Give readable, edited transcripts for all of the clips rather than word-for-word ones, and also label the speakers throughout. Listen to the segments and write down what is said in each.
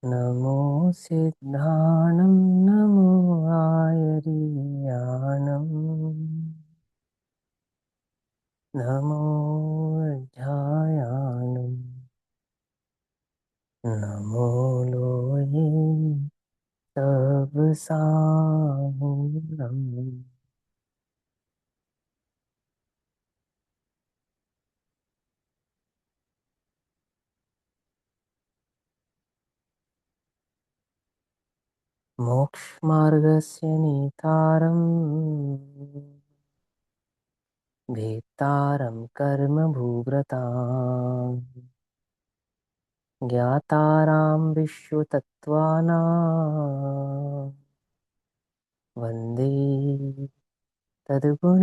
Speaker 1: नमो सिद्धाणं नमो आयर्याणं नमो अध्यायानं नमो लोये तव साहुरम्। मोक्षमार्गस्य नेतारम् भेत्तारं कर्म भूव्रताम् ज्ञातारां विश्वतत्त्वानां वन्दे तद्गुणलब्धये।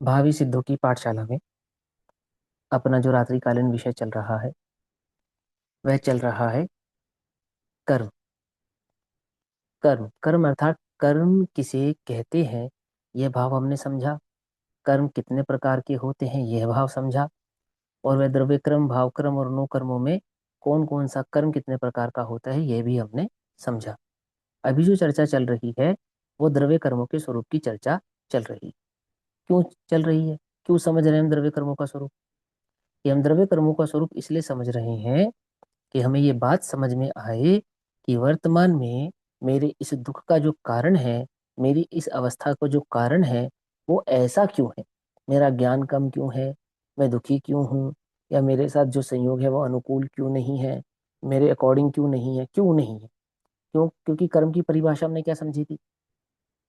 Speaker 1: भावी सिद्धों की पाठशाला में अपना जो रात्रिकालीन विषय चल रहा है वह चल रहा है कर्म। कर्म कर्म अर्थात कर्म किसे कहते हैं यह भाव हमने समझा। कर्म कितने प्रकार के होते हैं यह भाव समझा। और वह द्रव्य कर्म भाव कर्म और नो कर्मों में कौन कौन सा कर्म कितने प्रकार का होता है यह भी हमने समझा। अभी जो चर्चा चल रही है वो द्रव्य कर्मों के स्वरूप की चर्चा चल रही है। क्यों चल रही है? क्यों समझ रहे हैं हम द्रव्य कर्मों का स्वरूप? ये हम द्रव्य कर्मों का स्वरूप इसलिए समझ रहे हैं कि हमें ये बात समझ में आए कि वर्तमान में मेरे इस दुख का जो कारण है, मेरी इस अवस्था को जो कारण है वो ऐसा क्यों है। मेरा ज्ञान कम क्यों है, मैं दुखी क्यों हूँ, या मेरे साथ जो संयोग है वो अनुकूल क्यों नहीं है, मेरे अकॉर्डिंग क्यों नहीं है, क्यों नहीं है। क्यों? क्योंकि कर्म की परिभाषा हमने क्या समझी थी?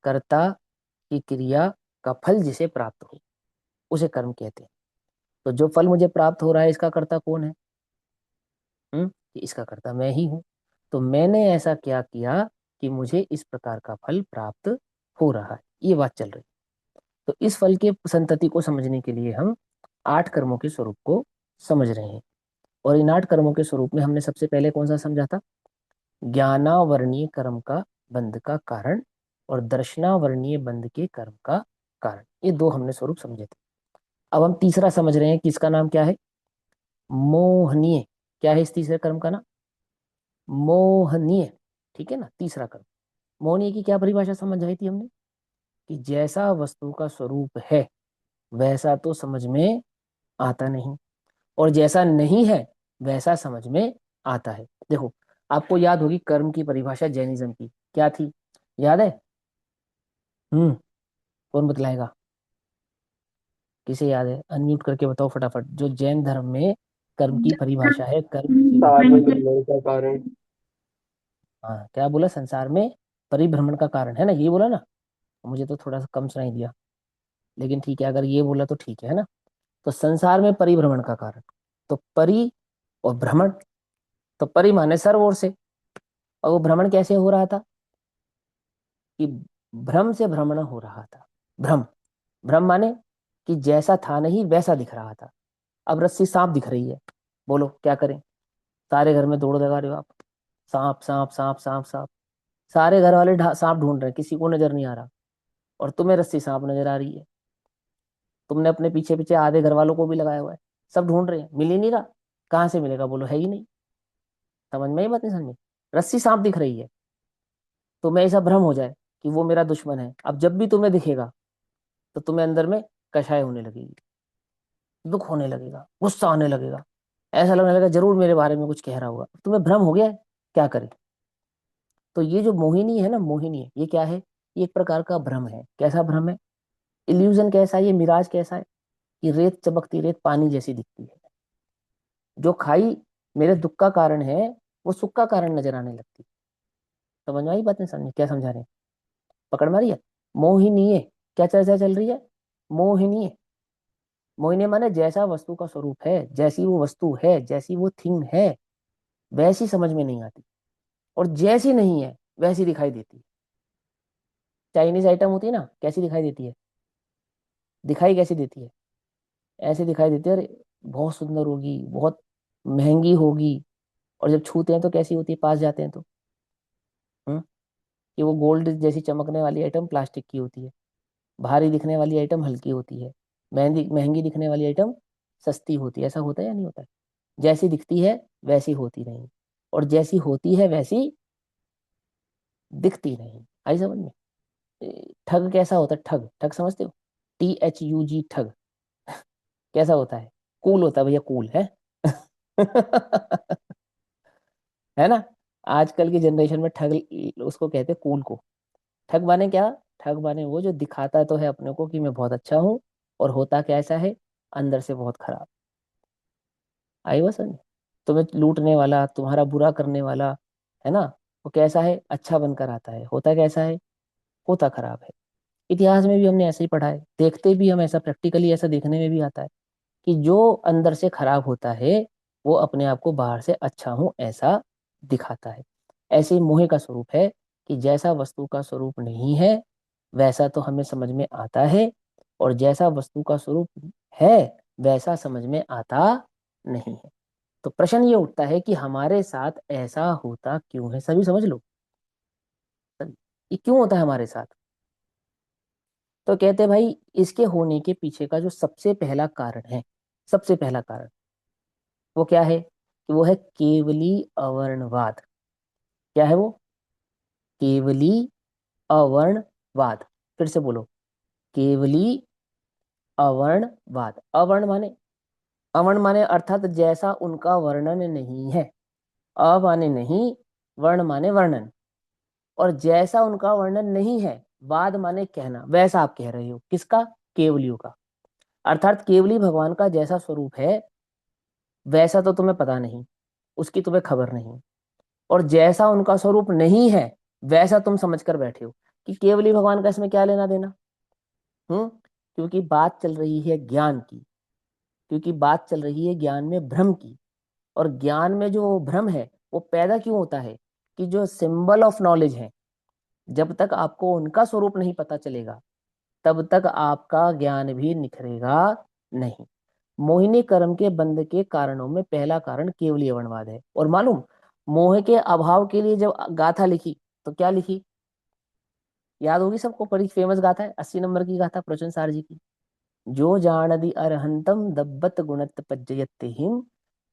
Speaker 1: कर्ता की क्रिया का फल जिसे प्राप्त हो उसे कर्म कहते हैं। तो जो फल मुझे प्राप्त हो रहा है इसका कर्ता कौन है? कि इसका कर्ता मैं ही हूं। तो मैंने ऐसा क्या किया कि मुझे इस प्रकार का फल प्राप्त हो रहा है, ये बात चल रही। तो इस फल के संतति को समझने के लिए हम 8 कर्मों के स्वरूप को समझ रहे हैं। और इन 8 कर्मों के स्वरूप में हमने सबसे पहले कौन सा समझा था? ज्ञानावर्णीय कर्म का बंध का कारण और दर्शनावर्णीय बंध के कर्म का कारण, ये दो हमने स्वरूप समझे थे। अब हम तीसरा समझ रहे हैं कि इसका नाम क्या है? मोहनीय। क्या है इस तीसरे कर्म का नाम? मोहनीय। ठीक है ना? तीसरा कर्म मोहनीय की क्या परिभाषा समझ आई थी हमने? कि जैसा वस्तु का स्वरूप है वैसा तो समझ में आता नहीं, और जैसा नहीं है वैसा समझ में आता है। देखो, आपको याद होगी कर्म की परिभाषा जैनिज्म की क्या थी? याद है? कौन बतलाएगा? किसे याद है? अनम्यूट करके बताओ फटाफट। जो जैन धर्म में कर्म की परिभाषा है, कर्म किसे कहते
Speaker 2: सारे
Speaker 1: हैं?
Speaker 2: मिलने का कारण।
Speaker 1: हाँ, क्या बोला? संसार में परिभ्रमण का कारण है ना, ये बोला ना? मुझे तो थोड़ा सा कम सुनाई दिया, लेकिन ठीक है, अगर ये बोला तो ठीक है ना। तो संसार में परिभ्रमण का कारण। तो परि और भ्रमण। तो परि माने सर्व ओर से, और वो भ्रमण कैसे हो रहा था? कि भ्रम से भ्रमण हो रहा था। भ्रम, भ्रम माने कि जैसा था नहीं वैसा दिख रहा था। अब रस्सी सांप दिख रही है, बोलो क्या करें? सारे घर में दौड़ लगा रहे हो आप, सांप सांप सांप सांप सांप। सारे घर वाले सांप ढूंढ रहे हैं, किसी को नजर नहीं आ रहा, और तुम्हें रस्सी सांप नजर आ रही है। तुमने अपने पीछे पीछे आधे घर वालों को भी लगाया हुआ है, सब ढूंढ रहे हैं, मिल ही नहीं रहा। कहाँ से मिलेगा? बोलो, है ही नहीं। समझ में ही बात नहीं समझ में? रस्सी सांप दिख रही है, तुम्हें ऐसा भ्रम हो जाए कि वो मेरा दुश्मन है। अब जब भी तुम्हें दिखेगा तो तुम्हें अंदर में कषाय होने लगेगी, दुख होने लगेगा, गुस्सा आने लगेगा, ऐसा लगने लगेगा जरूर मेरे बारे में कुछ कह रहा होगा। तुम्हें भ्रम हो गया है, क्या करें? तो ये जो मोहिनी है ना, मोहिनी है, ये क्या है? ये एक प्रकार का भ्रम है। कैसा भ्रम है? इल्यूजन कैसा है? ये मिराज कैसा है? कि रेत, चमकती रेत पानी जैसी दिखती है। जो खाई मेरे दुख का कारण है वो सुख का कारण नजर आने लगती है। समझ में आई बात? नहीं समझ? क्या समझा रहे हैं? पकड़ मारी है? मोहिनीय। क्या चर्चा चल रही है? मोहिनीय। मोहिनी माने जैसा वस्तु का स्वरूप है, जैसी वो वस्तु है, जैसी वो थिंग है वैसी समझ में नहीं आती, और जैसी नहीं है वैसी दिखाई देती है। चाइनीज आइटम होती है ना, कैसी दिखाई देती है? दिखाई कैसी देती है? ऐसे दिखाई देती है, अरे बहुत सुंदर होगी, बहुत महंगी होगी। और जब छूते हैं तो कैसी होती है, पास जाते हैं तो? हम्म कि वो गोल्ड जैसी चमकने वाली आइटम प्लास्टिक की होती है। भारी दिखने वाली आइटम हल्की होती है। महंगी महंगी दिखने वाली आइटम सस्ती होती है। ऐसा होता है या नहीं होता है? जैसी दिखती है वैसी होती नहीं, और जैसी होती है वैसी दिखती नहीं। आई समझ में? ठग कैसा होता है? ठग, ठग समझते हो? THUG, ठग कैसा होता है? कूल होता है भैया, कूल है। है ना? आजकल की जनरेशन में ठग उसको कहते हैं, कूल को। ठग माने क्या? ठग माने वो जो दिखाता तो है अपने को कि मैं बहुत अच्छा हूँ, और होता कैसा है, अंदर से बहुत खराब। आई बस समझ? तुम्हें लूटने वाला, तुम्हारा बुरा करने वाला, है ना, वो कैसा है? अच्छा बनकर आता है। होता कैसा है? होता खराब है। इतिहास में भी हमने ऐसे ही पढ़ा है, देखते भी हम ऐसा, प्रैक्टिकली ऐसा देखने में भी आता है कि जो अंदर से खराब होता है वो अपने आप को बाहर से अच्छा हूं ऐसा दिखाता है। ऐसे ही मोह का स्वरूप है कि जैसा वस्तु का स्वरूप नहीं है वैसा तो हमें समझ में आता है, और जैसा वस्तु का स्वरूप है वैसा समझ में आता नहीं है। तो प्रश्न ये उठता है कि हमारे साथ ऐसा होता क्यों है? सभी समझ लो, सभी। ये क्यों होता है हमारे साथ? तो कहते हैं भाई, इसके होने के पीछे का जो सबसे पहला कारण है, सबसे पहला कारण वो क्या है? कि वो है केवली अवर्णवाद। क्या है वो? केवली अवर्णवाद। फिर से बोलो, केवली अवर्णवाद। अवर्ण माने, अवर्ण माने अर्थात जैसा उनका वर्णन नहीं है। अ माने नहीं, वर्ण माने वर्णन, और जैसा उनका वर्णन नहीं है, वाद माने कहना, वैसा आप कह रहे हो। किसका? केवलियों का। अर्थात केवली भगवान का जैसा स्वरूप है वैसा तो तुम्हें पता नहीं, उसकी तुम्हें खबर नहीं, और जैसा उनका स्वरूप नहीं है वैसा तुम समझ कर बैठे हो कि केवली भगवान का इसमें क्या लेना देना। क्योंकि बात चल रही है ज्ञान की, क्योंकि बात चल रही है ज्ञान में भ्रम की। और ज्ञान में जो भ्रम है वो पैदा क्यों होता है? कि जो सिंबल ऑफ नॉलेज है, जब तक आपको उनका स्वरूप नहीं पता चलेगा तब तक आपका ज्ञान भी निखरेगा नहीं। मोहिनी कर्म के बंध के कारणों में पहला कारण केवलीय वर्णवाद है। और मालूम, मोह के अभाव के लिए जब गाथा लिखी तो क्या लिखी? याद होगी सबको, बड़ी फेमस गाथा है, 80 नंबर की गाथा प्रचुन सार जी की। जो जानदि अरहंतम दब्बत गुणत पज्जयते हिम,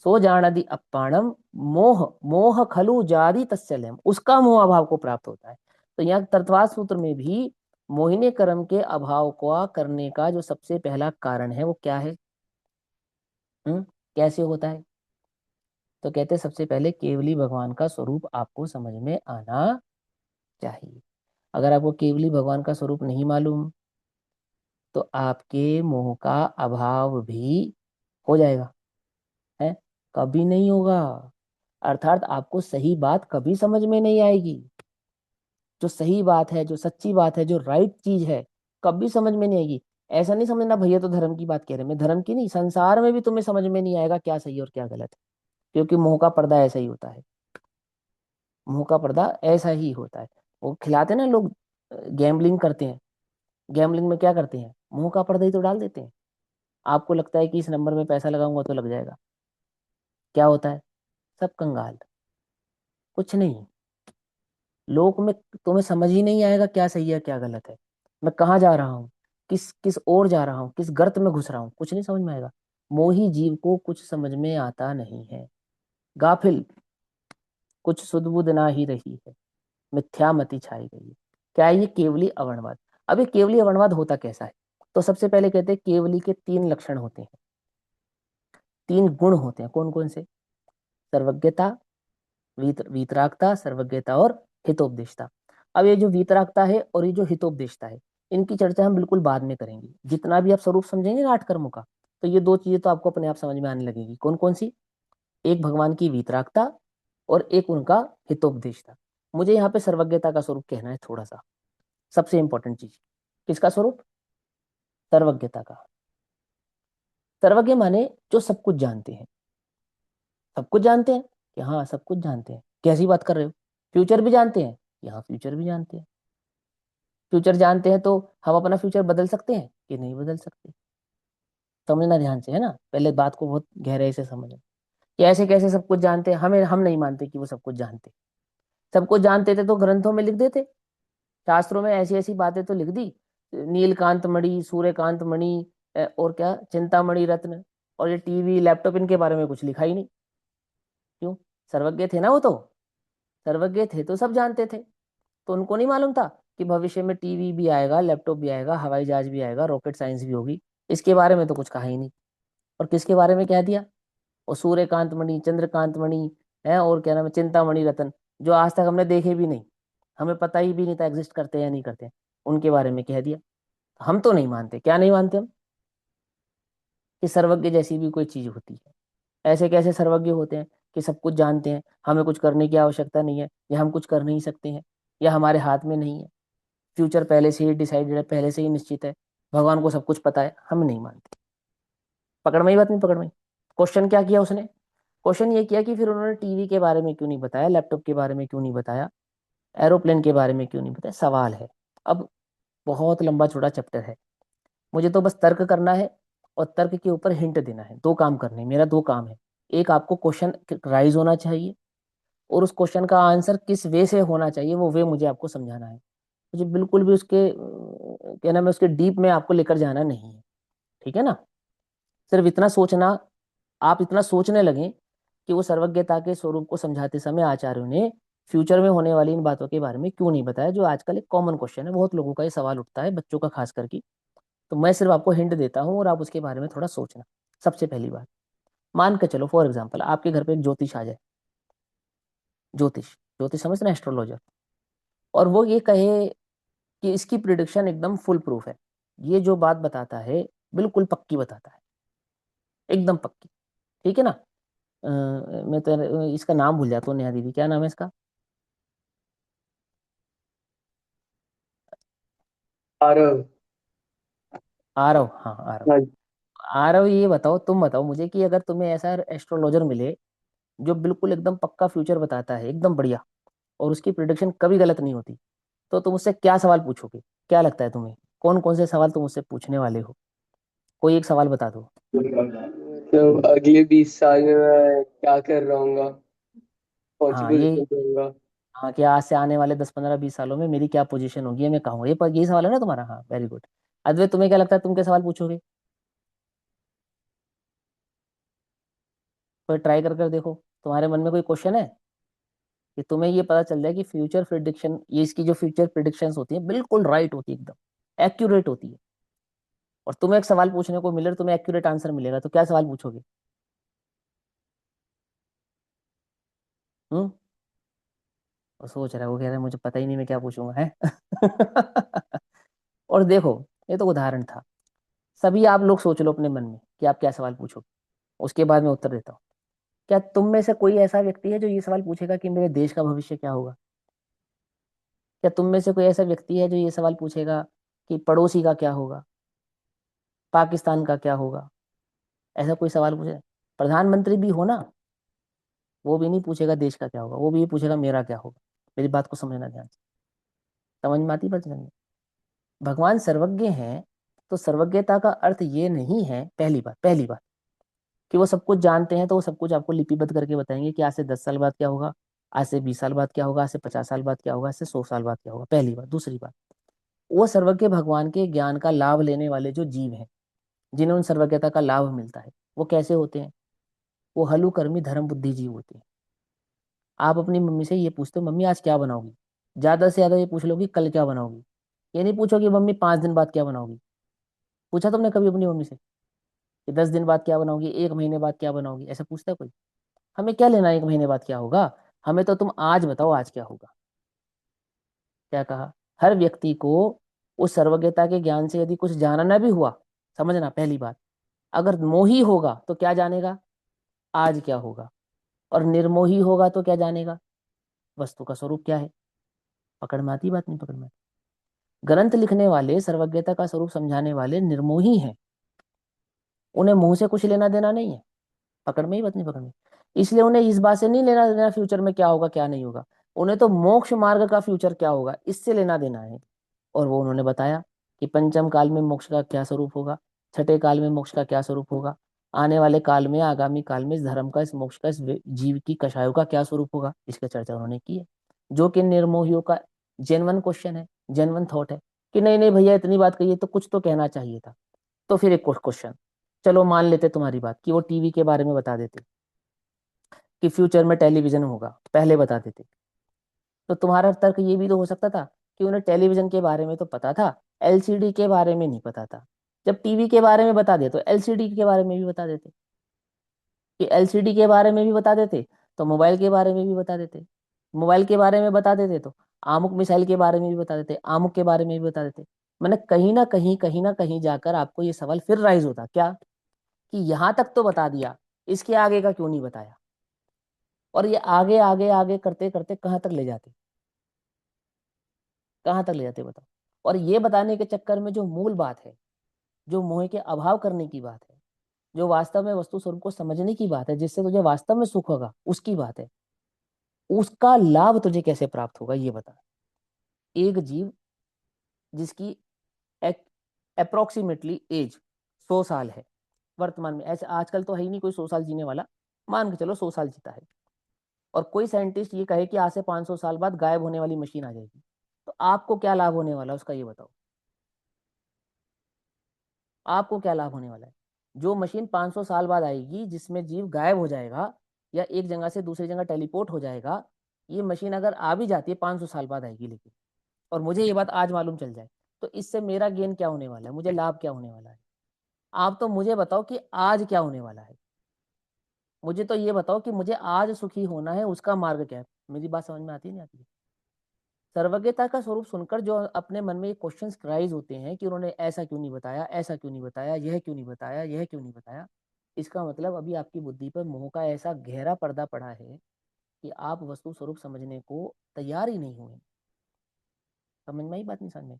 Speaker 1: सो जानदि अप्पाणम, मोह मोह खलु जादि तस्यलयम। उसका मोह अभाव को प्राप्त होता है। तो यहाँ तत्वात सूत्र में भी मोहिनी कर्म के अभाव को करने का जो सबसे पहला कारण है वो क्या है? कैसे होता है? तो कहते हैं सबसे पहले केवली भगवान का स्वरूप आपको समझ में आना चाहिए। अगर आपको केवली भगवान का स्वरूप नहीं मालूम तो आपके मोह का अभाव भी हो जाएगा, है? कभी नहीं होगा। अर्थात आपको सही बात कभी समझ में नहीं आएगी। जो सही बात है, जो सच्ची बात है, जो राइट चीज है, कभी समझ में नहीं आएगी। ऐसा नहीं समझना भैया तो धर्म की बात कह रहे हैं, मैं धर्म की नहीं, संसार में भी तुम्हें समझ में नहीं आएगा क्या सही और क्या गलत है। क्योंकि मोह का पर्दा ऐसा ही होता है। मुंह का पर्दा ऐसा ही होता है। वो खिलाते ना लोग, गैम्बलिंग करते हैं। गैम्बलिंग में क्या करते हैं? मुंह का पर्दा ही तो डाल देते हैं। आपको लगता है कि इस नंबर में पैसा लगाऊंगा तो लग जाएगा। क्या होता है? सब कंगाल, कुछ नहीं। लोक में तुम्हें समझ ही नहीं आएगा क्या सही है क्या गलत है। मैं कहाँ जा रहा हूँ, किस किस ओर जा रहा हूँ, किस गर्त में घुस रहा हूँ, कुछ नहीं समझ में आएगा। मोही जीव को कुछ समझ में आता नहीं है। गाफिल, कुछ सुध बुध ना ही रही है, मिथ्या मति छाई गई है। क्या है ये? केवली अवर्णवाद। अब ये केवली अवर्णवाद होता कैसा है? तो सबसे पहले कहते हैं केवली के 3 लक्षण होते हैं, 3 गुण होते हैं। कौन कौन से? सर्वज्ञता, वीतरागता, सर्वज्ञता और हितोपदेशता। अब ये जो वीतरागता है और ये जो हितोपदेशता है, इनकी चर्चा हम बिल्कुल बाद में करेंगे। जितना भी आप स्वरूप समझेंगे ना 8 कर्मों का, तो ये 2 चीजें तो आपको अपने आप समझ में आने लगेगी। कौन कौन सी? एक भगवान की वीतरागता और एक उनका हितोपदेशता। मुझे यहाँ पे सर्वज्ञता का स्वरूप कहना है थोड़ा सा, सबसे इंपॉर्टेंट चीज। किसका स्वरूप? सर्वज्ञता का। सर्वज्ञ माने जो सब कुछ जानते हैं। सब कुछ जानते हैं कि हाँ सब कुछ जानते हैं। कैसी बात कर रहे हो? फ्यूचर भी जानते हैं? यहाँ फ्यूचर भी जानते हैं। फ्यूचर जानते हैं तो हम अपना फ्यूचर बदल सकते हैं कि नहीं बदल सकते? समझना ध्यान से, है ना, पहले बात को बहुत गहराई से समझना। कि ऐसे कैसे सब कुछ जानते हैं, हमें हम नहीं मानते कि वो सब कुछ जानते। सब कुछ जानते थे तो ग्रंथों में लिख देते, शास्त्रों में ऐसी ऐसी बातें तो लिख दी, नीलकांत मणि, सूर्यकांत मणि, और क्या चिंतामणि रत्न, और ये टीवी लैपटॉप इनके बारे में कुछ लिखा ही नहीं। क्यों? सर्वज्ञ थे ना वो तो, सर्वज्ञ थे तो सब जानते थे। तो उनको नहीं मालूम था कि भविष्य में टीवी भी आएगा, लैपटॉप भी आएगा, हवाई जहाज भी आएगा, रॉकेट साइंस भी होगी? इसके बारे में तो कुछ कहा ही नहीं। और किसके बारे में कह दिया? और सूर्यकांत मणि, चंद्रकांत मणि है, और क्या नाम है, चिंतामणि रतन, जो आज तक हमने देखे भी नहीं, हमें पता ही भी नहीं था एग्जिस्ट करते हैं या नहीं करते हैं, उनके बारे में कह दिया। हम तो नहीं मानते, क्या नहीं मानते हम? कि सर्वज्ञ जैसी भी कोई चीज होती है। ऐसे कैसे सर्वज्ञ होते हैं कि सब कुछ जानते हैं, हमें कुछ करने की आवश्यकता नहीं है, या हम कुछ कर नहीं सकते हैं, या हमारे हाथ में नहीं है, फ्यूचर पहले से ही डिसाइडेड है, पहले से ही निश्चित है, भगवान को सब कुछ पता है? हम नहीं मानते। पकड़ में ही बात नहीं? पकड़ में? क्वेश्चन क्या किया उसने? क्वेश्चन ये किया कि फिर उन्होंने टीवी के बारे में क्यों नहीं बताया, लैपटॉप के बारे में क्यों नहीं बताया, एरोप्लेन के बारे में क्यों नहीं बताया? सवाल है। अब बहुत लंबा चौड़ा चैप्टर है, मुझे तो बस तर्क करना है और तर्क के ऊपर हिंट देना है। दो काम करने हैं, मेरा दो काम है। एक, आपको क्वेश्चन राइज होना चाहिए, और उस क्वेश्चन का आंसर किस वे से होना चाहिए, वो वे मुझे आपको समझाना है। मुझे बिल्कुल भी उसके क्या नाम है, उसके डीप में आपको लेकर जाना नहीं है। ठीक है ना? सिर्फ इतना सोचना, आप इतना सोचने लगें कि वो सर्वज्ञता के स्वरूप को समझाते समय आचार्यों ने फ्यूचर में होने वाली इन बातों के बारे में क्यों नहीं बताया, जो आजकल एक कॉमन क्वेश्चन है, बहुत लोगों का ये सवाल उठता है, बच्चों का खास करके। तो मैं सिर्फ आपको हिंट देता हूँ और आप उसके बारे में थोड़ा सोचना। सबसे पहली बात, मान के चलो फॉर एग्जाम्पल आपके घर पे एक ज्योतिष आ जाए, ज्योतिष, ज्योतिष समझते ना, एस्ट्रोलॉजर, और वो ये कहे कि इसकी प्रिडिक्शन एकदम फुल प्रूफ है, ये जो बात बताता है बिल्कुल पक्की बताता है, एकदम पक्की। ठीक है ना? मैं तो इसका नाम भूल जाता हूँ, नेहा दीदी क्या नाम है इसका?
Speaker 2: आरव।
Speaker 1: आरव, हाँ आरव।
Speaker 2: हाँ।
Speaker 1: आरव, ये बताओ, तुम बताओ मुझे कि अगर तुम्हें ऐसा एस्ट्रोलॉजर मिले जो बिल्कुल एकदम पक्का फ्यूचर बताता है, एकदम बढ़िया, और उसकी प्रिडिक्शन कभी गलत नहीं होती, तो तुम उससे क्या सवाल पूछोगे? क्या लगता है तुम्हें, कौन कौन से सवाल तुम उससे पूछने वाले हो? कोई एक सवाल बता दो।
Speaker 2: मतलब अगले 20 साल में मैं क्या कर रहा हूँ, कौन सी
Speaker 1: हाँ ये,
Speaker 2: पोजीशन पे रहूंगा।
Speaker 1: हाँ कि आज से आने वाले 10 15 20 सालों में मेरी क्या पोजीशन होगी, ये मैं कहूँगा, यही सवाल है ना तुम्हारा? हाँ, वेरी गुड। अद्वैत, तुम्हें क्या लगता है, तुम क्या सवाल पूछोगे? कोई ट्राई कर कर देखो, तुम्हारे मन में कोई क्वेश्चन है कि तुम्हें ये पता चल जाए कि फ्यूचर प्रिडिक्शन, ये इसकी जो फ्यूचर प्रिडिक्शंस होती है बिल्कुल राइट होती है, एकदम एक्यूरेट होती है, और तुम्हें एक सवाल पूछने को मिले और तुम्हें एक्यूरेट आंसर मिलेगा, तो क्या सवाल पूछोगे? हम्म? वो सोच रहा है, वो कह रहा है मुझे पता ही नहीं मैं क्या पूछूंगा है। और देखो, ये तो उदाहरण था, सभी आप लोग सोच लो अपने मन में कि आप क्या सवाल पूछोगे, उसके बाद मैं उत्तर देता हूँ। क्या तुम में से कोई ऐसा व्यक्ति है जो ये सवाल पूछेगा कि मेरे देश का भविष्य क्या होगा? क्या तुम में से कोई ऐसा व्यक्ति है जो ये सवाल पूछेगा कि पड़ोसी का क्या होगा, पाकिस्तान का क्या होगा? ऐसा कोई सवाल पूछे? प्रधानमंत्री भी हो ना, वो भी नहीं पूछेगा देश का क्या होगा, वो भी ये पूछेगा मेरा क्या होगा। मेरी बात को समझना ध्यान से, समझ में आती बात नहीं? भगवान सर्वज्ञ हैं, तो सर्वज्ञता का अर्थ ये नहीं है, पहली बात कि वो सब कुछ जानते हैं तो वो सब कुछ आपको लिपिबद्ध करके बताएंगे कि आज से 10 साल बाद क्या होगा, आज से 20 साल बाद क्या होगा, आज से 50 साल बाद क्या होगा, आज से 100 साल बाद क्या होगा। पहली बात। दूसरी बात, वो सर्वज्ञ भगवान के ज्ञान का लाभ लेने वाले जो जीव हैं, जिन्हें उन सर्वज्ञता का लाभ मिलता है, वो कैसे होते हैं? वो हलुकर्मी धर्म बुद्धि जीव होते हैं। आप अपनी मम्मी से ये पूछते हो मम्मी आज क्या बनाओगी, ज्यादा से ज्यादा ये पूछ लोगी कल क्या बनाओगी, ये नहीं पूछोगी मम्मी 5 दिन बाद क्या बनाओगी। पूछा तुमने कभी अपनी मम्मी से कि 10 दिन बाद क्या बनाओगी, 1 महीने बाद क्या बनाओगी? ऐसा पूछता है कोई? हमें क्या लेना 1 महीने बाद क्या होगा, हमें तो तुम आज बताओ आज क्या होगा। क्या कहा? हर व्यक्ति को उस सर्वज्ञता के ज्ञान से यदि कुछ जानना भी हुआ, समझना पहली बात, अगर मोही होगा तो क्या जानेगा, आज क्या होगा, और निर्मोही होगा तो क्या जानेगा, वस्तु का स्वरूप क्या है। पकड़ में आती बात नहीं? पकड़ में आती? ग्रंथ लिखने वाले, सर्वज्ञता का स्वरूप समझाने वाले निर्मोही हैं, उन्हें मुंह से कुछ लेना देना नहीं है। पकड़ में ही बात नहीं? पकड़ में? इसलिए उन्हें इस बात से नहीं लेना देना फ्यूचर में क्या होगा क्या नहीं होगा, उन्हें तो मोक्ष मार्ग का फ्यूचर क्या होगा इससे लेना देना है। और वो उन्होंने बताया कि पंचम काल में मोक्ष का क्या स्वरूप होगा, छठे काल में मोक्ष का क्या स्वरूप होगा, आने वाले काल में, आगामी काल में इस धर्म का, इस मोक्ष का, इस जीव की कषायों का क्या स्वरूप होगा, इसकी चर्चा उन्होंने की है। जो कि निर्मोहियों का जेन्युइन क्वेश्चन है, जेन्युइन थॉट है कि नहीं नहीं भैया इतनी बात कही है तो कुछ तो कहना चाहिए था। तो फिर एक क्वेश्चन, चलो मान लेते तुम्हारी बात कि वो टीवी के बारे में बता देते कि फ्यूचर में टेलीविजन होगा, पहले बता देते, तो तुम्हारा तर्क ये भी तो हो सकता था कि उन्हें टेलीविजन के बारे में तो पता था, एलसीडी के बारे में नहीं पता था। जब टीवी के बारे में बता दे तो एलसीडी के बारे में भी बता देते, कि एलसीडी के बारे में भी बता देते तो मोबाइल के बारे में भी बता देते, मोबाइल के बारे में बता देते तो आमुक मिसाइल के बारे में भी बता देते, आमुक के बारे में भी बता देते। मैंने कहीं ना कहीं जाकर आपको ये सवाल फिर राइज होता क्या, कि यहाँ तक तो बता दिया, इसके आगे का क्यों नहीं बताया। और ये आगे आगे आगे करते करते कहाँ तक ले जाते, कहाँ तक ले जाते बताओ। और ये बताने के चक्कर में जो मूल बात है, जो मोह के अभाव करने की बात है, जो वास्तव में वस्तु स्वरूप को समझने की बात है, जिससे तुझे वास्तव में सुख होगा उसकी बात है, उसका लाभ तुझे कैसे प्राप्त होगा ये बता। एक जीव जिसकी अप्रोक्सीमेटली एज 100 साल है वर्तमान में, ऐसे आजकल तो है ही नहीं कोई 100 साल जीने वाला, मान के चलो 100 साल जीता है, और कोई साइंटिस्ट ये कहे कि आज से 500 साल बाद गायब होने वाली मशीन आ जाएगी, तो आपको क्या लाभ होने वाला है उसका ये बताओ। आपको क्या लाभ होने वाला है। जो मशीन 500 साल बाद आएगी जिसमें जीव गायब हो जाएगा या एक जगह से दूसरी जगह टेलीपोर्ट हो जाएगा, ये मशीन अगर आ भी जाती है 500 साल बाद आएगी लेकिन, और मुझे ये बात आज मालूम चल जाए, तो इससे मेरा गेन क्या होने वाला है, मुझे लाभ क्या होने वाला है। आप तो मुझे बताओ कि आज क्या होने वाला है। मुझे तो ये बताओ कि मुझे आज सुखी होना है उसका मार्ग क्या है। मेरी बात समझ में आती नहीं आती है। सर्वज्ञता का स्वरूप सुनकर जो अपने मन में ये क्वेश्चंस राइज होते हैं कि उन्होंने ऐसा क्यों नहीं बताया, ऐसा क्यों नहीं बताया, यह क्यों नहीं बताया, यह क्यों नहीं बताया, इसका मतलब अभी आपकी बुद्धि पर मोह का ऐसा गहरा पर्दा पड़ा है कि आप वस्तु स्वरूप समझने को तैयार ही नहीं हुए। समझ में आई बात, नहीं समझ में।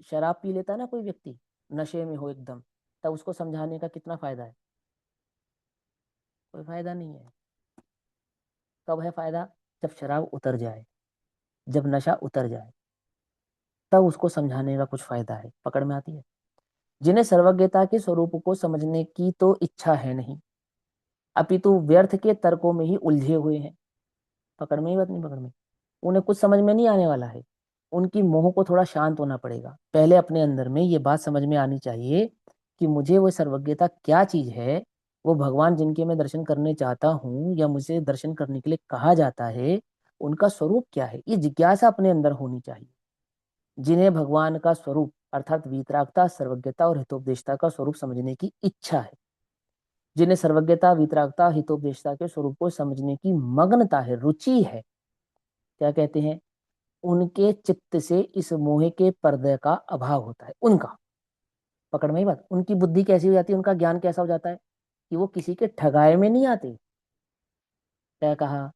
Speaker 1: शराब पी लेता है ना कोई व्यक्ति, नशे में हो एकदम, तब उसको समझाने का कितना फायदा है, कोई फायदा नहीं है। कब है फायदा, जब शराब उतर जाए, जब नशा उतर जाए, तब उसको समझाने का कुछ फायदा है। पकड़ में आती है। जिन्हें सर्वज्ञता के स्वरूप को समझने की तो इच्छा है नहीं, अपितु व्यर्थ के तर्कों में ही उलझे हुए हैं। पकड़ में ही बात, नहीं पकड़ में, उन्हें कुछ समझ में नहीं आने वाला है। उनकी मोह को थोड़ा शांत होना पड़ेगा, पहले अपने अंदर में ये बात समझ में आनी चाहिए कि मुझे वो सर्वज्ञता क्या चीज है, वो भगवान जिनके मैं दर्शन करने चाहता हूँ या मुझे दर्शन करने के लिए कहा जाता है, उनका स्वरूप क्या है, ये जिज्ञासा अपने अंदर होनी चाहिए। जिन्हें भगवान का स्वरूप अर्थात वीतरागता, सर्वज्ञता और हितोपदेशता का स्वरूप समझने की इच्छा है, जिन्हें सर्वज्ञता, वीतरागता, हितोपदेशता के स्वरूप को समझने की मग्नता है, रुचि है, क्या कहते हैं, उनके चित्त से इस मोह के पर्दे का अभाव होता है उनका। पकड़ में ही बात, उनकी बुद्धि कैसी हो जाती है, उनका ज्ञान कैसा हो जाता है कि वो किसी के ठगाए में नहीं आते। क्या कहा,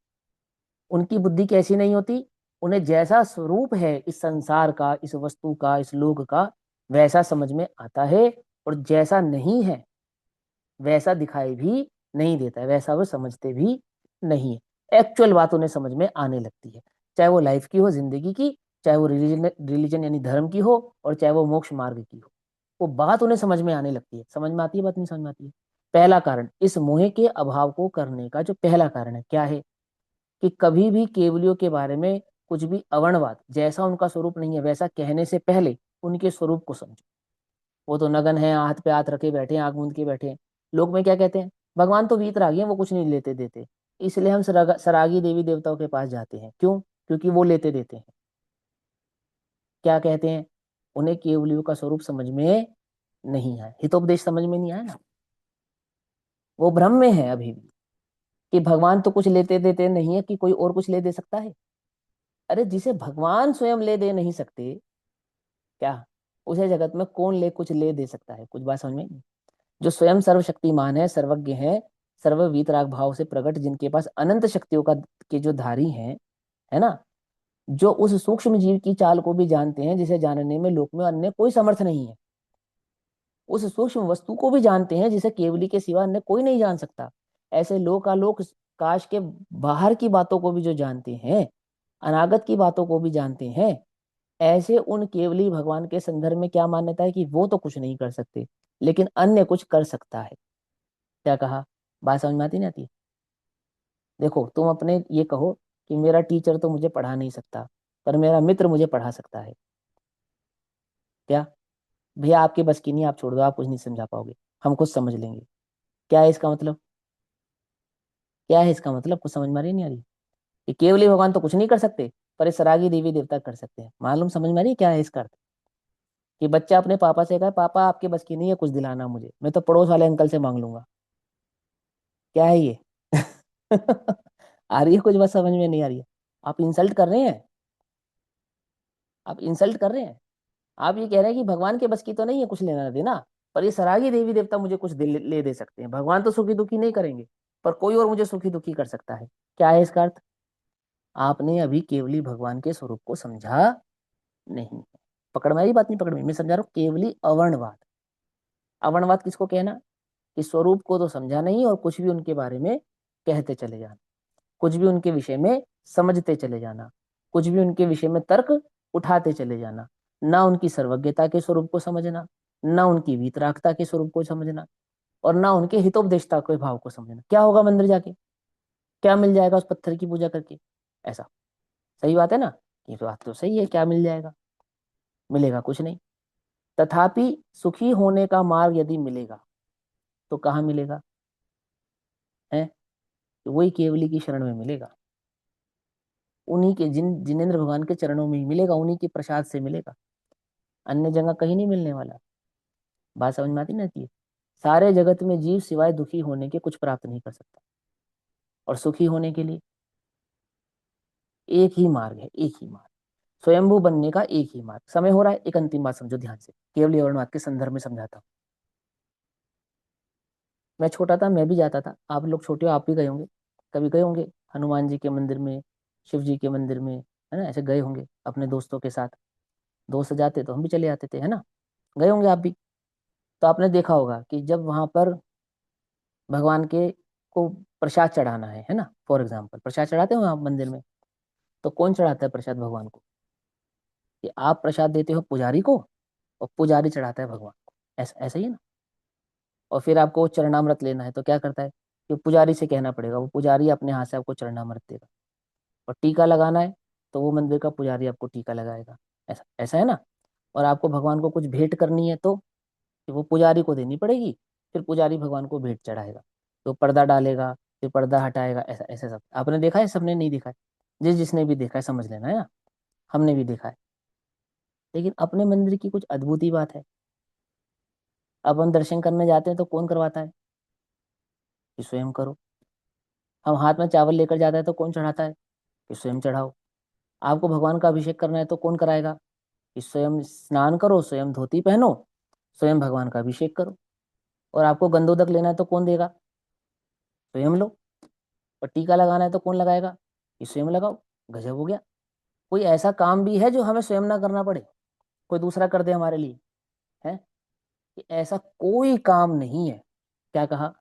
Speaker 1: उनकी बुद्धि कैसी नहीं होती, उन्हें जैसा स्वरूप है इस संसार का, इस वस्तु का, इस लोक का, वैसा समझ में आता है, और जैसा नहीं है वैसा दिखाई भी नहीं देता है, वैसा वो समझते भी नहीं है। एक्चुअल बात उन्हें समझ में आने लगती है, चाहे वो लाइफ की हो, जिंदगी की, चाहे वो रिलीजन रिलीजन यानी धर्म की हो, और चाहे वो मोक्ष मार्ग की हो, वो बात उन्हें समझ में आने लगती है। समझ में आती है बात, नहीं समझ में आती है। पहला कारण इस मोह के अभाव को करने का जो पहला कारण है क्या है, कि कभी भी केवलियों के बारे में कुछ भी अवर्णवाद, जैसा उनका स्वरूप नहीं है वैसा कहने से पहले उनके स्वरूप को समझो। वो तो नगन है, हाथ पे हाथ रखे बैठे हैं, आंख मूंद के बैठे हैं। लोग में क्या कहते हैं, भगवान तो वीतरागी हैं, वो कुछ नहीं लेते देते, इसलिए हम सरागी देवी देवताओं के पास जाते हैं। क्यों, क्योंकि वो लेते देते हैं। क्या कहते हैं, उन्हें केवलियों का स्वरूप समझ में नहीं आया, हितोपदेश समझ में नहीं आया ना, वो भ्रम में है अभी भी, कि भगवान तो कुछ लेते देते नहीं है, कि कोई और कुछ ले दे सकता है। अरे जिसे भगवान स्वयं ले दे नहीं सकते, क्या उसे जगत में कौन ले कुछ ले दे सकता है, कुछ बात समझ में नहीं। जो स्वयं सर्वशक्तिमान है, सर्वज्ञ है, सर्ववीतराग भाव से प्रकट, जिनके पास अनंत शक्तियों का के जो धारी हैं, है ना, जो उस सूक्ष्म जीव की चाल को भी जानते हैं जिसे जानने में लोक में अन्य कोई समर्थ नहीं है, उस सूक्ष्म वस्तु को भी जानते हैं जिसे केवली के सिवा अन्य कोई नहीं जान सकता, ऐसे लोकालोक काश के बाहर की बातों को भी जो जानते हैं, अनागत की बातों को भी जानते हैं, ऐसे उन केवली भगवान के संदर्भ में क्या मान्यता है कि वो तो कुछ नहीं कर सकते, लेकिन अन्य कुछ कर सकता है। क्या कहा? बात समझ में आती नहीं आती? देखो, तुम अपने ये कहो कि मेरा टीचर तो मुझे पढ़ा नहीं सकता, पर मेरा मित्र मुझे पढ़ा सकता है। क्या? भैया आपके बस की नहीं, आप छोड़ दो, आप कुछ नहीं समझा पाओगे, हम कुछ समझ लेंगे। क्या है इसका मतलब? क्या है इसका मतलब? कुछ समझ में आ रही नहीं आ रही? कि केवली भगवान तो कुछ नहीं कर सकते, पर इस सरागी देवी देवता कर सकते हैं। मालूम, समझ में आ रही है क्या है इसका अर्थ? कि बच्चा अपने पापा से कहे, पापा आपके बस की नहीं है कुछ दिलाना मुझे, मैं तो पड़ोस वाले अंकल से मांग लूंगा। क्या है ये? आ रही है कुछ बात समझ में नहीं आ रही है? आप इंसल्ट कर रहे हैं, आप इंसल्ट कर रहे हैं। आप ये कह रहे हैं कि भगवान के बस की तो नहीं है कुछ लेना देना, पर ये सरागी देवी देवता मुझे कुछ ले दे सकते हैं। भगवान तो सुखी दुखी नहीं करेंगे, पर कोई और मुझे सुखी दुखी कर सकता है। क्या है इसका अर्थ? आपने अभी केवली भगवान के स्वरूप को समझा नहीं है। पकड़ में आई बात? नहीं पकड़ में? मैं समझा रहा हूँ केवली अवर्णवाद। अवर्णवाद किसको कहना? कि स्वरूप को तो समझा नहीं और कुछ भी उनके बारे में कहते चले जाना, कुछ भी उनके विषय में समझते चले जाना, कुछ भी उनके विषय में तर्क उठाते चले जाना। ना उनकी सर्वज्ञता के स्वरूप को समझना, ना उनकी वीतरागता के स्वरूप को समझना, और ना उनके हितोपदेशता के भाव को समझना। क्या होगा मंदिर जाके? क्या मिल जाएगा उस पत्थर की पूजा करके? ऐसा सही बात है ना? ये तो बात तो सही है, क्या मिल जाएगा? मिलेगा कुछ नहीं। तथापि सुखी होने का मार्ग यदि मिलेगा तो कहाँ मिलेगा? है, तो वही केवली की शरण में मिलेगा। उन्हीं के जिनेंद्र भगवान के चरणों में ही मिलेगा, उन्हीं के प्रसाद से मिलेगा। अन्य जगह कहीं नहीं मिलने वाला। बात समझ में आती ना आती है? सारे जगत में जीव सिवाय दुखी होने के कुछ प्राप्त नहीं कर सकता, और सुखी होने के लिए एक ही मार्ग है, एक ही मार्ग। स्वयंभू बनने का एक ही मार्ग। समय हो रहा है, एक अंतिम बात समझो ध्यान से, केवल वर्णवाद के संदर्भ में समझाता हूँ। मैं छोटा था, मैं भी जाता था, आप लोग छोटे हो, आप भी गए होंगे, कभी गए होंगे हनुमान जी के मंदिर में, शिव जी के मंदिर में, है ना? ऐसे गए होंगे अपने दोस्तों के साथ। दोस्त जाते तो हम भी चले जाते थे, है ना? गए होंगे आप भी। तो आपने देखा होगा कि जब वहां पर भगवान के को प्रसाद चढ़ाना है ना, फॉर एग्जाम्पल प्रसाद चढ़ाते हो आप मंदिर में, तो कौन चढ़ाता है प्रसाद भगवान को? कि आप प्रसाद देते हो पुजारी को, और पुजारी चढ़ाता है भगवान को। ऐसा ऐसा ही है ना? और फिर आपको वो चरणामृत लेना है तो क्या करता है? कि पुजारी से कहना पड़ेगा, वो पुजारी अपने हाथ से आपको चरणामृत देगा। और टीका लगाना है तो वो मंदिर का पुजारी आपको टीका लगाएगा। ऐसा ऐसा है ना? और आपको भगवान को कुछ भेंट करनी है तो कि वो पुजारी को देनी पड़ेगी, फिर पुजारी भगवान को भेंट चढ़ाएगा, तो पर्दा डालेगा, फिर पर्दा हटाएगा। ऐसा ऐसा सब आपने देखा है? सबने नहीं देखा है? जिस जिसने भी देखा है समझ लेना है ना, हमने भी देखा है। लेकिन अपने मंदिर की कुछ अद्भुत ही बात है। अब हम दर्शन करने जाते हैं तो कौन करवाता है? कि स्वयं करो। हम हाथ में चावल लेकर जाते हैं तो कौन चढ़ाता है? कि स्वयं चढ़ाओ। आपको भगवान का अभिषेक करना है तो कौन कराएगा? कि स्वयं स्नान करो, स्वयं धोती पहनो, स्वयं भगवान का अभिषेक करो। और आपको गंधोदक लेना है तो कौन देगा? स्वयं लो। और टीका लगाना है तो कौन लगाएगा? कि स्वयं लगाओ। गजब हो गया। कोई ऐसा काम भी है जो हमें स्वयं ना करना पड़े, कोई दूसरा कर दे हमारे लिए? है कि ऐसा कोई काम नहीं है। क्या कहा?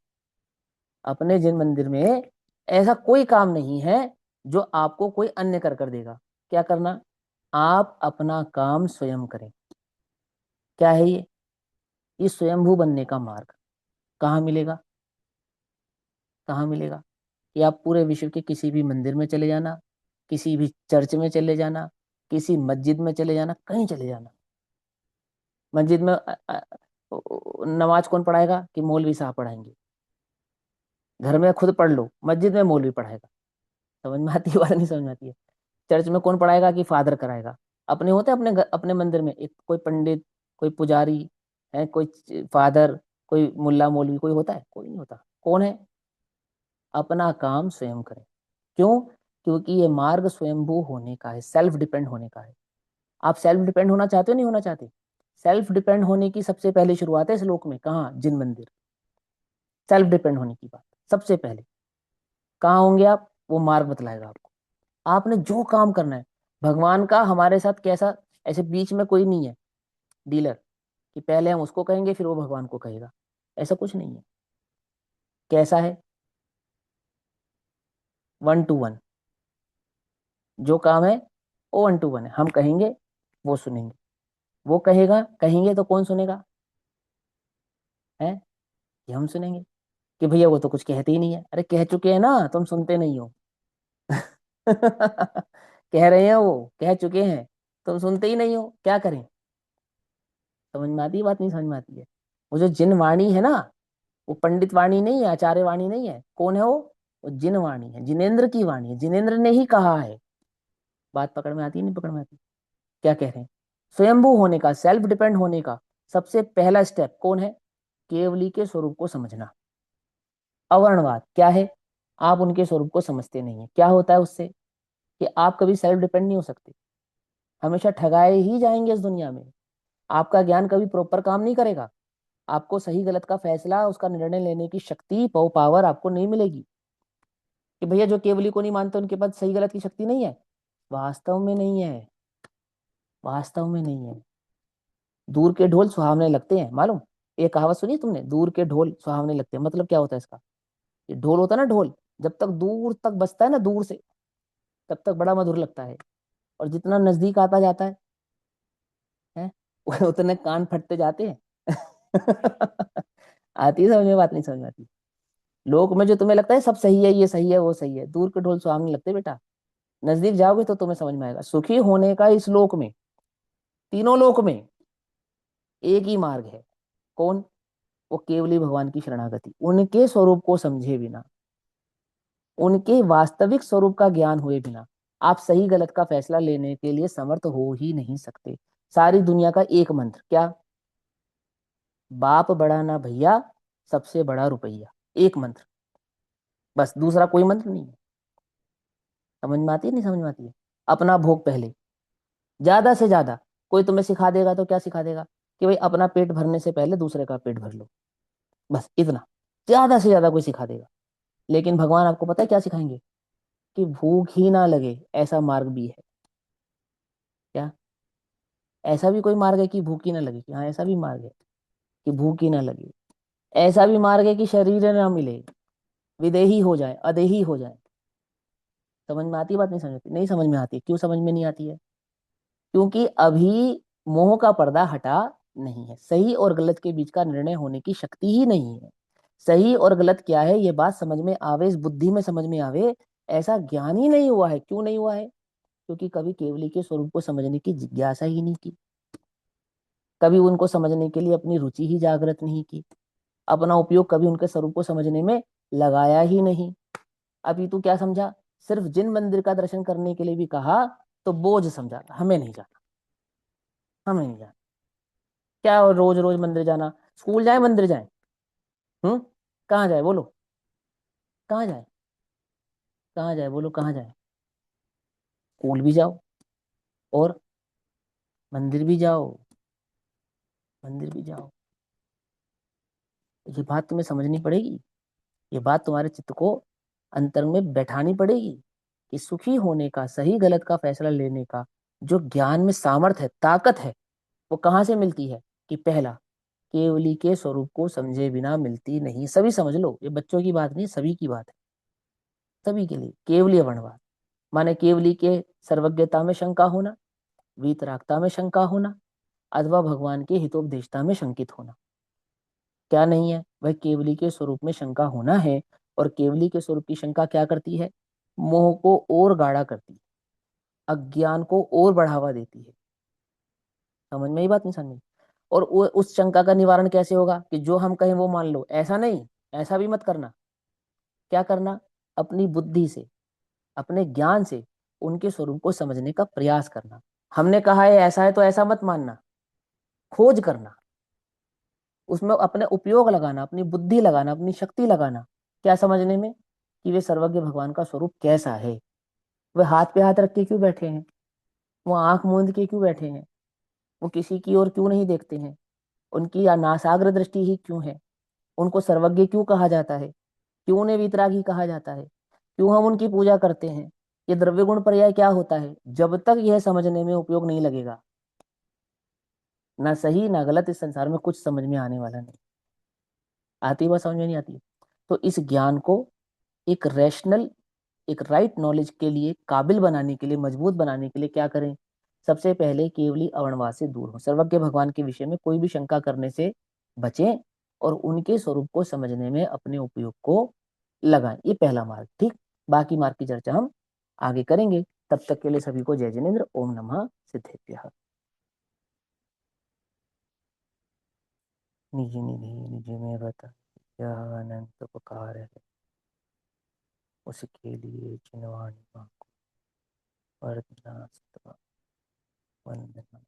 Speaker 1: अपने जिन मंदिर में ऐसा कोई काम नहीं है जो आपको कोई अन्य कर देगा। क्या करना? आप अपना काम स्वयं करें। क्या है ये स्वयंभू बनने का मार्ग। कहाँ मिलेगा? कहाँ मिलेगा? कि आप पूरे विश्व के किसी भी मंदिर में चले जाना, किसी भी चर्च में चले जाना, किसी मस्जिद में चले जाना, कहीं चले जाना। मस्जिद में नमाज कौन पढ़ाएगा? कि मौलवी साहब पढ़ाएंगे। घर में खुद पढ़ लो, मस्जिद में मौलवी पढ़ाएगा। समझ में आती है बात? नहीं समझ में आती है? चर्च में कौन पढ़ाएगा? कि फादर कराएगा। अपने होते हैं अपने अपने मंदिर में एक कोई पंडित, कोई पुजारी, है कोई फादर, कोई मुल्ला मौलवी, कोई होता है? कोई नहीं होता। कौन है? अपना काम स्वयं करें। क्यों? क्योंकि ये मार्ग स्वयंभू होने का है, सेल्फ डिपेंड होने का है। आप सेल्फ डिपेंड होना चाहते हो? नहीं होना चाहते? सेल्फ डिपेंड होने की सबसे पहली शुरुआत है इस लोक में, कहाँ? जिन मंदिर। सेल्फ डिपेंड होने की बात सबसे पहले कहाँ होंगे आप? वो मार्ग बतलाएगा आपको। आपने जो काम करना है, भगवान का हमारे साथ कैसा, ऐसे बीच में कोई नहीं है डीलर, कि पहले हम उसको कहेंगे फिर वो भगवान को कहेगा। ऐसा कुछ नहीं है। कैसा है? 1 to 1। जो काम है वो 1 to 1 है, हम कहेंगे वो सुनेंगे, वो कहेगा कहेंगे तो कौन सुनेगा, है ये हम सुनेंगे। कि भैया वो तो कुछ कहते ही नहीं है, अरे कह चुके हैं ना, तुम सुनते नहीं हो। कह रहे हैं वो, कह चुके हैं, तुम सुनते ही नहीं हो, क्या करें। समझ में आती है बात, नहीं समझ में आती है। वो जो जिन वाणी है ना, वो पंडित वाणी नहीं है, आचार्य वाणी नहीं है, कौन है वो जिन वाणी है, जिनेन्द्र की वाणी है, जिनेन्द्र ने ही कहा है। बात पकड़ में आती है नहीं पकड़ में आती। क्या कह रहे हैं, स्वयंभू होने का, सेल्फ डिपेंड होने का सबसे पहला स्टेप कौन है, केवली के स्वरूप को समझना। अवर्णवाद क्या है, आप उनके स्वरूप को समझते नहीं है, क्या होता है उससे, कि आप कभी सेल्फ डिपेंड नहीं हो सकते, हमेशा ठगाए ही जाएंगे इस दुनिया में। आपका ज्ञान कभी प्रॉपर काम नहीं करेगा, आपको सही गलत का फैसला, उसका निर्णय लेने की शक्ति, पावर आपको नहीं मिलेगी। कि भैया जो केवली को नहीं मानते उनके पास सही गलत की शक्ति नहीं है, वास्तव में नहीं है, वास्तव में नहीं है। दूर के ढोल सुहावने लगते हैं, मालूम, ये कहावत सुनी तुमने, दूर के ढोल सुहावने लगते हैं, मतलब क्या होता है इसका। ये ढोल होता है ना, ढोल जब तक दूर तक बजता है ना, दूर से, तब तक बड़ा मधुर लगता है, और जितना नजदीक आता जाता है उतने कान फटते जाते हैं। आती है समझ में बात, नहीं समझ में आती। लोक में जो तुम्हें लगता है सब सही है, ये सही है वो सही है, दूर के ढोल सुहावने लगते बेटा, नजदीक जाओगे तो तुम्हें समझ में आएगा। सुखी होने का इस लोक में, तीनों लोक में एक ही मार्ग है, कौन, वो केवली भगवान की शरणागति, उनके स्वरूप को समझे बिना, उनके वास्तविक स्वरूप का ज्ञान हुए बिना आप सही गलत का फैसला लेने के लिए समर्थ हो ही नहीं सकते। सारी दुनिया का एक मंत्र क्या, बाप बड़ा ना भैया, सबसे बड़ा रुपया, एक मंत्र, बस दूसरा कोई मंत्र नहीं है। समझ में आती है नहीं समझ में आती है। अपना भोग पहले, ज्यादा से ज्यादा कोई तुम्हें सिखा देगा तो क्या सिखा देगा, कि भाई अपना पेट भरने से पहले दूसरे का पेट भर लो, बस इतना, ज्यादा से ज्यादा कोई सिखा देगा। लेकिन भगवान आपको पता है क्या सिखाएंगे, कि भूख ही ना लगे ऐसा मार्ग भी है। क्या, ऐसा भी कोई मार्ग है कि भूख ही ना लगे, कि हाँ ऐसा भी मार्ग है कि भूख ही ना लगे। ऐसा भी मार्ग है कि शरीर ना मिले, विदेही हो जाए, अदेही हो जाए। समझ में आती है बात, नहीं समझ आती, नहीं समझ में आती, क्यों समझ में नहीं आती है, क्योंकि अभी मोह का पर्दा हटा नहीं है, सही और गलत के बीच का निर्णय होने की शक्ति ही नहीं है। सही और गलत क्या है ये बात समझ में आवे, इस बुद्धि में समझ में आवे, ऐसा ज्ञान ही नहीं हुआ है। क्यों नहीं हुआ है, क्योंकि कभी केवली के स्वरूप को समझने की जिज्ञासा ही नहीं की, कभी उनको समझने के लिए अपनी रुचि ही जागृत नहीं की, अपना उपयोग कभी उनके स्वरूप को समझने में लगाया ही नहीं। अभी तू क्या समझा, सिर्फ जिन मंदिर का दर्शन करने के लिए भी कहा तो बोझ समझा, हमें नहीं जाना, हमें नहीं जाना। क्या रोज रोज मंदिर जाना, स्कूल जाए मंदिर जाए, हम्म, कहाँ जाए बोलो, कहाँ जाए, कहाँ जाए बोलो, कहाँ जाए। स्कूल भी जाओ और मंदिर भी जाओ, मंदिर भी जाओ। ये बात तुम्हें समझनी पड़ेगी, ये बात तुम्हारे चित्त को अंतर में बैठानी पड़ेगी, कि सुखी होने का, सही गलत का फैसला लेने का जो ज्ञान में सामर्थ है, ताकत है, वो कहाँ से मिलती है, कि पहला, केवली के स्वरूप को समझे बिना मिलती नहीं। सभी समझ लो, ये बच्चों की बात नहीं, सभी की बात है, सभी के लिए केवलीय वर्णवाद माने केवली के सर्वज्ञता में शंका होना, वीतरागता में शंका होना, अथवा भगवान के हितोपदेशता में शंकित होना। क्या नहीं है, वह केवली के स्वरूप में शंका होना है। और केवली के स्वरूप की शंका क्या करती है, मोह को और गाढ़ा करती है, अज्ञान को और बढ़ावा देती है। समझ में ही बात नहीं, समझ में। और उस शंका का निवारण कैसे होगा, कि जो हम कहें वो मान लो, ऐसा नहीं, ऐसा भी मत करना। क्या करना, अपनी बुद्धि से, अपने ज्ञान से उनके स्वरूप को समझने का प्रयास करना। हमने कहा है तो ऐसा मत मानना, खोज करना, उसमें अपने उपयोग लगाना, अपनी बुद्धि लगाना, अपनी शक्ति लगाना। क्या समझने में, कि वे सर्वज्ञ भगवान का स्वरूप कैसा है, वे हाथ पे हाथ रख के क्यों बैठे हैं, वो आंख मूंद के क्यों बैठे हैं, वो किसी की ओर क्यों नहीं देखते हैं, उनकी नासाग्र दृष्टि ही क्यों है, उनको सर्वज्ञ क्यों कहा जाता है, क्यों उन्हें वीतरागी कहा जाता है, क्यों हम उनकी पूजा करते हैं, ये द्रव्य गुण पर्याय क्या होता है। जब तक यह समझने में उपयोग नहीं लगेगा, ना सही ना गलत, इस संसार में कुछ समझ में आने वाला नहीं। आती बात समझ में नहीं आती। तो इस ज्ञान को एक रैशनल एक राइट नॉलेज के लिए काबिल बनाने के लिए, मजबूत बनाने के लिए क्या करें? सबसे पहले केवली अवनवाद से दूर हो, सर्वज्ञ भगवान के विषय में कोई भी शंका करने से बचें और उनके स्वरूप को समझने में अपने उपयोग को लगाएं। ये पहला मार्ग। ठीक, बाकी मार्ग की चर्चा हम आगे करेंगे। तब तक के लिए सभी को जय जिनेन्द्र। ओम नमः सिद्धेभ्यः। निज निधि निज में बता, यह अनंत उपकार है, उसके लिए जिनवाणी मां को वरना सतवा वंदना।